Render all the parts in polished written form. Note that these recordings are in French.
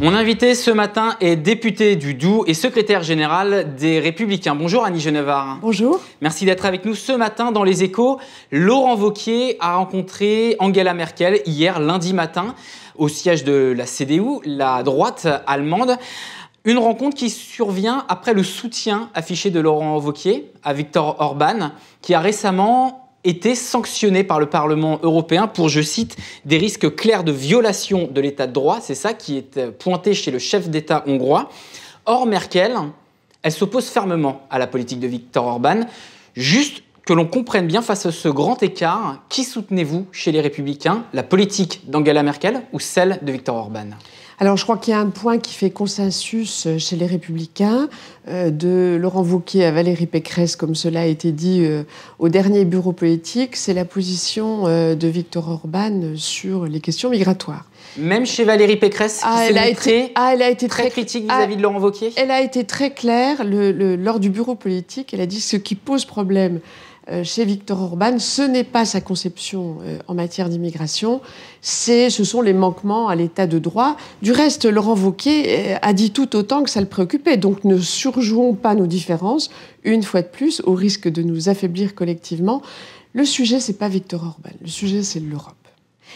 Mon invité ce matin est député du Doubs et secrétaire général des Républicains. Bonjour Annie Genevard. Bonjour. Merci d'être avec nous ce matin dans Les Échos. Laurent Wauquiez a rencontré Angela Merkel hier lundi matin au siège de la CDU, la droite allemande. Une rencontre qui survient après le soutien affiché de Laurent Wauquiez à Viktor Orban, qui a récemment été sanctionné par le Parlement européen pour, je cite, des risques clairs de violation de l'état de droit. C'est ça qui est pointé chez le chef d'État hongrois. Or, Merkel, elle s'oppose fermement à la politique de Viktor Orban. Juste que l'on comprenne bien face à ce grand écart, qui soutenez-vous chez les Républicains, la politique d'Angela Merkel ou celle de Viktor Orban ? Alors, je crois qu'il y a un point qui fait consensus chez les Républicains, de Laurent Wauquiez à Valérie Pécresse, comme cela a été dit au dernier bureau politique, c'est la position de Viktor Orban sur les questions migratoires. Même chez Valérie Pécresse, elle a été très critique vis-à-vis de Laurent Wauquiez. Elle a été très claire lors du bureau politique. Elle a dit ce qui pose problème chez Viktor Orban, ce n'est pas sa conception en matière d'immigration, ce sont les manquements à l'état de droit. Du reste, Laurent Wauquiez a dit tout autant que ça le préoccupait. Donc ne surjouons pas nos différences, une fois de plus, au risque de nous affaiblir collectivement. Le sujet, c'est pas Viktor Orban, le sujet, c'est l'Europe.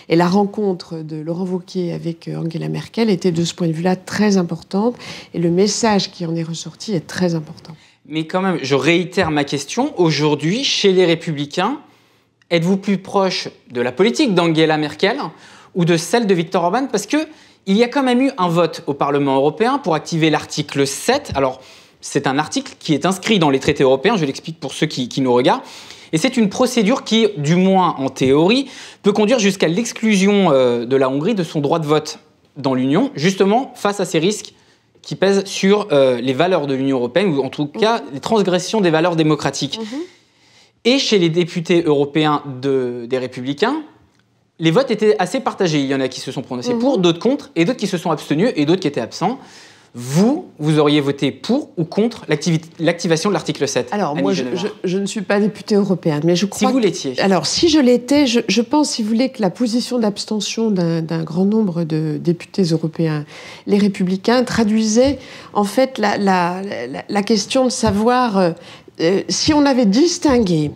Et la rencontre de Laurent Wauquiez avec Angela Merkel était de ce point de vue-là très importante. Et le message qui en est ressorti est très important. Mais quand même, je réitère ma question. Aujourd'hui, chez les Républicains, êtes-vous plus proche de la politique d'Angela Merkel ou de celle de Viktor Orban ? Parce qu'il y a quand même eu un vote au Parlement européen pour activer l'article 7. Alors, c'est un article qui est inscrit dans les traités européens, je l'explique pour ceux qui nous regardent. Et c'est une procédure qui, du moins en théorie, peut conduire jusqu'à l'exclusion de la Hongrie de son droit de vote dans l'Union, justement face à ces risques qui pèsent sur les valeurs de l'Union européenne, ou en tout cas les transgressions des valeurs démocratiques. Et chez les députés européens des Républicains, les votes étaient assez partagés. Il y en a qui se sont prononcés pour, d'autres contre, et d'autres qui se sont abstenus, et d'autres qui étaient absents. Vous auriez voté pour ou contre l'activation de l'article 7 ? Alors, moi, je ne suis pas députée européenne, mais je crois... Si vous l'étiez. Alors, si je l'étais, je pense, si vous voulez, que la position d'abstention d'un grand nombre de députés européens, les Républicains, traduisait, en fait, la question de savoir si on avait distingué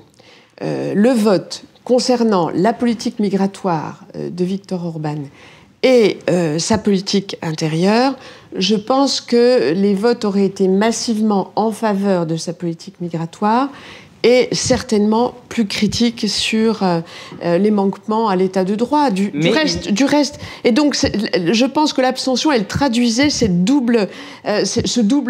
le vote concernant la politique migratoire de Viktor Orban et sa politique intérieure, je pense que les votes auraient été massivement en faveur de sa politique migratoire et certainement plus critiques sur les manquements à l'état de droit. Du reste. Et donc, je pense que l'abstention, elle traduisait ce double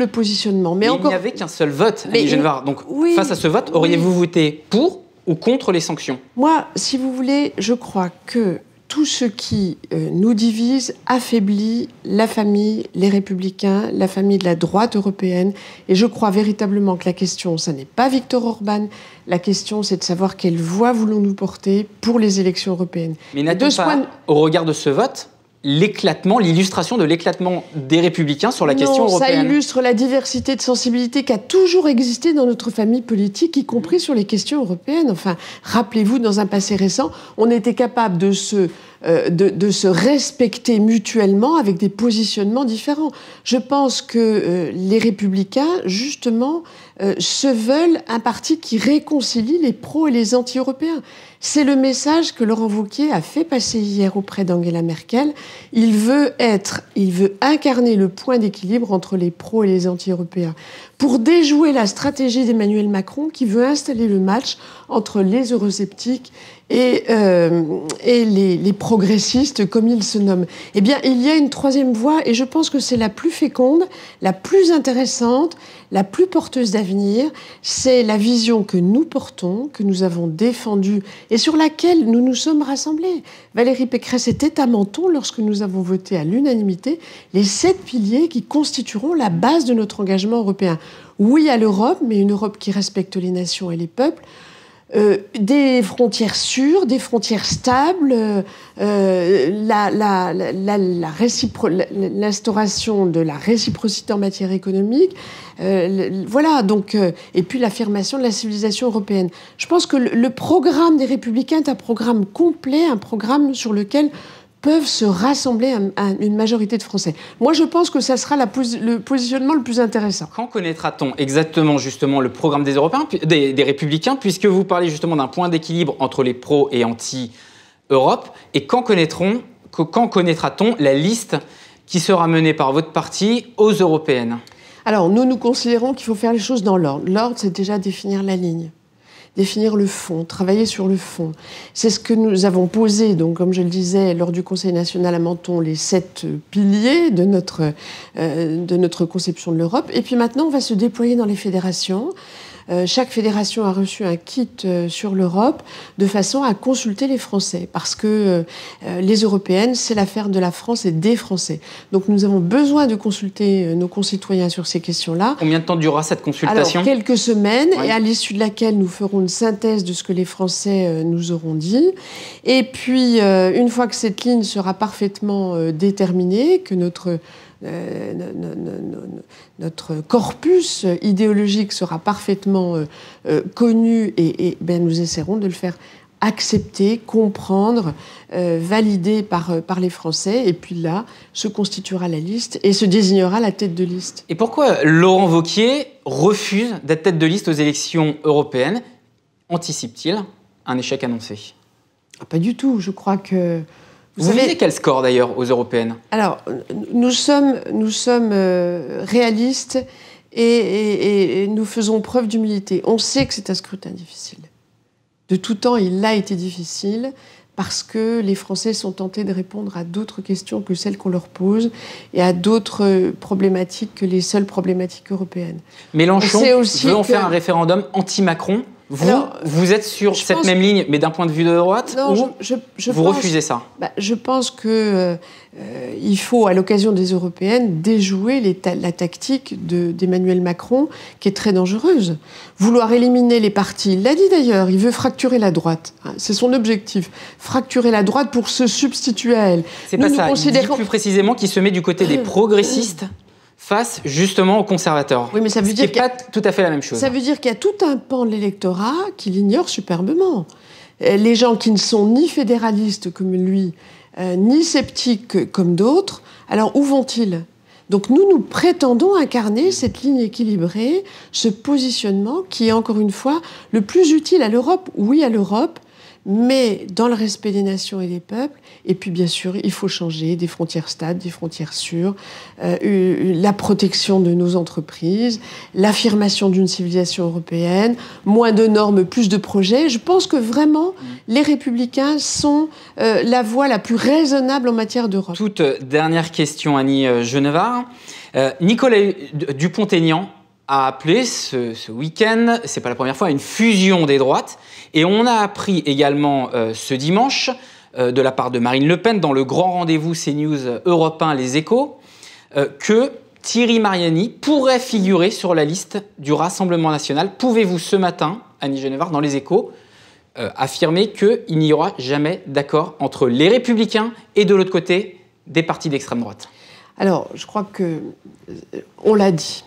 positionnement. Mais il n'y avait qu'un seul vote, Annie Genevard. Donc, face à ce vote, auriez-vous voté pour ou contre les sanctions ? Moi, si vous voulez, je crois que tout ce qui nous divise affaiblit la famille, les Républicains, la famille de la droite européenne. Et je crois véritablement que la question, ça n'est pas Viktor Orban. La question, c'est de savoir quelle voie voulons-nous porter pour les élections européennes. Mais n'a-t-on pas, au regard de ce vote, l'illustration de l'éclatement des Républicains sur la question européenne ? Ça illustre la diversité de sensibilité qui a toujours existé dans notre famille politique, y compris sur les questions européennes. Enfin, rappelez-vous, dans un passé récent, on était capable de se respecter mutuellement avec des positionnements différents. Je pense que les Républicains, justement, se veulent un parti qui réconcilie les pro et les anti-européens. C'est le message que Laurent Wauquiez a fait passer hier auprès d'Angela Merkel. Il veut incarner le point d'équilibre entre les pros et les anti-européens pour déjouer la stratégie d'Emmanuel Macron qui veut installer le match entre les eurosceptiques et les progressistes, comme ils se nomment. Eh bien, il y a une troisième voie, et je pense que c'est la plus féconde, la plus intéressante, la plus porteuse d'avenir. C'est la vision que nous portons, que nous avons défendue, et sur laquelle nous nous sommes rassemblés. Valérie Pécresse était à Menton lorsque nous avons voté à l'unanimité les 7 piliers qui constitueront la base de notre engagement européen. Oui à l'Europe, mais une Europe qui respecte les nations et les peuples. Des frontières sûres, des frontières stables, l'instauration de la réciprocité en matière économique, voilà, donc, et puis l'affirmation de la civilisation européenne. Je pense que le programme des Républicains est un programme complet, un programme sur lequel peuvent se rassembler à une majorité de Français. Moi, je pense que ça sera le positionnement le plus intéressant. Quand connaîtra-t-on exactement justement le programme des Européens, des Républicains, puisque vous parlez justement d'un point d'équilibre entre les pro et anti-Europe, et quand connaîtra-t-on la liste qui sera menée par votre parti aux européennes? Alors, nous considérons qu'il faut faire les choses dans l'ordre. L'ordre, c'est déjà définir la ligne, définir le fond, travailler sur le fond. C'est ce que nous avons posé, donc, comme je le disais, lors du Conseil national à Menton, les 7 piliers de notre conception de l'Europe. Et puis maintenant, on va se déployer dans les fédérations. Chaque fédération a reçu un kit sur l'Europe de façon à consulter les Français, parce que les européennes, c'est l'affaire de la France et des Français. Donc nous avons besoin de consulter nos concitoyens sur ces questions-là. Combien de temps durera cette consultation? Alors, quelques semaines, oui. Et à l'issue de laquelle nous ferons une synthèse de ce que les Français nous auront dit. Et puis, une fois que cette ligne sera parfaitement déterminée, que notre corpus idéologique sera parfaitement connu et nous essaierons de le faire accepter, comprendre, valider par les Français. Et puis là, se constituera la liste et se désignera la tête de liste. Et pourquoi Laurent Wauquiez refuse d'être tête de liste aux élections européennes? Anticipe-t-il un échec annoncé? Pas du tout. Je crois que... Vous visez quel score d'ailleurs aux européennes? Alors, nous sommes réalistes et nous faisons preuve d'humilité. On sait que c'est un scrutin difficile. De tout temps, il a été difficile parce que les Français sont tentés de répondre à d'autres questions que celles qu'on leur pose et à d'autres problématiques que les seules problématiques européennes. Mélenchon veut en faire un référendum anti-Macron. Vous êtes sur cette même ligne, mais d'un point de vue de droite, non, ou vous refusez ça? Je pense qu'il faut, à l'occasion des européennes, déjouer la tactique d'Emmanuel Macron, qui est très dangereuse. Vouloir éliminer les partis, il l'a dit d'ailleurs, il veut fracturer la droite. C'est son objectif, fracturer la droite pour se substituer à elle. C'est pas ça, il dit plus précisément qu'il se met du côté des progressistes face justement aux conservateurs. Oui, mais ça veut dire qu'il n'y a pas tout à fait la même chose. Ça veut dire qu'il y a tout un pan de l'électorat qui l'ignore superbement. Les gens qui ne sont ni fédéralistes comme lui, ni sceptiques comme d'autres, alors où vont-ils? Donc nous prétendons incarner cette ligne équilibrée, ce positionnement qui est encore une fois le plus utile à l'Europe. Oui, à l'Europe, mais dans le respect des nations et des peuples. Et puis, bien sûr, il faut changer des frontières stables, des frontières sûres, la protection de nos entreprises, l'affirmation d'une civilisation européenne, moins de normes, plus de projets. Je pense que vraiment, les Républicains sont la voie la plus raisonnable en matière d'Europe. Toute dernière question, Annie Genevard. Nicolas Dupont-Aignan a appelé ce week-end, c'est pas la première fois, à une fusion des droites. Et on a appris également ce dimanche, de la part de Marine Le Pen, dans le grand rendez-vous CNews Europe 1 Les Échos, que Thierry Mariani pourrait figurer sur la liste du Rassemblement national. Pouvez-vous ce matin, Annie Genevard, dans Les Échos, affirmer qu'il n'y aura jamais d'accord entre les Républicains et de l'autre côté, des partis d'extrême droite? Alors, je crois que on l'a dit.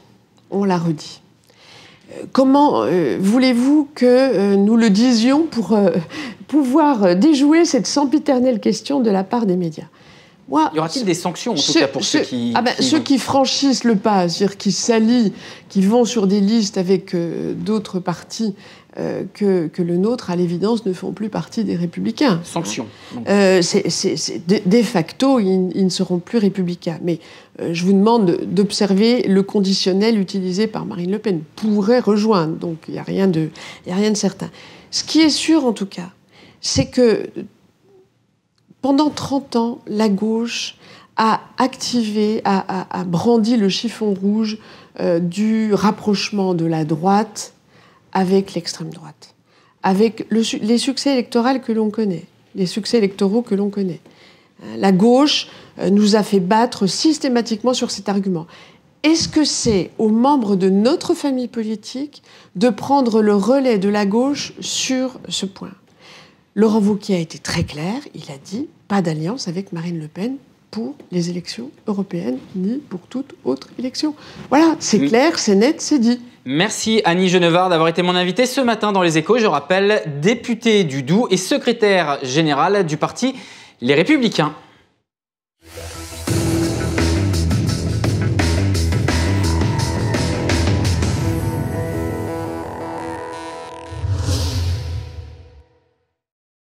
On l'a redit. Comment voulez-vous que nous le disions pour pouvoir déjouer cette sempiternelle question de la part des médias? Moi, y aura-t-il des sanctions, en tout cas, pour ceux qui... Ceux qui franchissent le pas, c'est-à-dire qui s'allient, qui vont sur des listes avec d'autres partis que le nôtre, à l'évidence, ne font plus partie des Républicains. Sanctions. De facto, ils ne seront plus Républicains. Mais je vous demande d'observer le conditionnel utilisé par Marine Le Pen. Pourrait rejoindre, donc il n'y a rien de certain. Ce qui est sûr, en tout cas, c'est que pendant 30 ans, la gauche a activé, a brandi le chiffon rouge du rapprochement de la droite avec l'extrême droite, avec les succès électoraux que l'on connaît, les succès électoraux que l'on connaît. La gauche nous a fait battre systématiquement sur cet argument. Est-ce que c'est aux membres de notre famille politique de prendre le relais de la gauche sur ce point? Laurent Wauquiez a été très clair, il a dit pas d'alliance avec Marine Le Pen pour les élections européennes, ni pour toute autre élection. Voilà, c'est clair, c'est net, c'est dit. Merci Annie Genevard d'avoir été mon invitée ce matin dans Les Échos. Je rappelle, députée du Doubs et secrétaire générale du parti Les Républicains.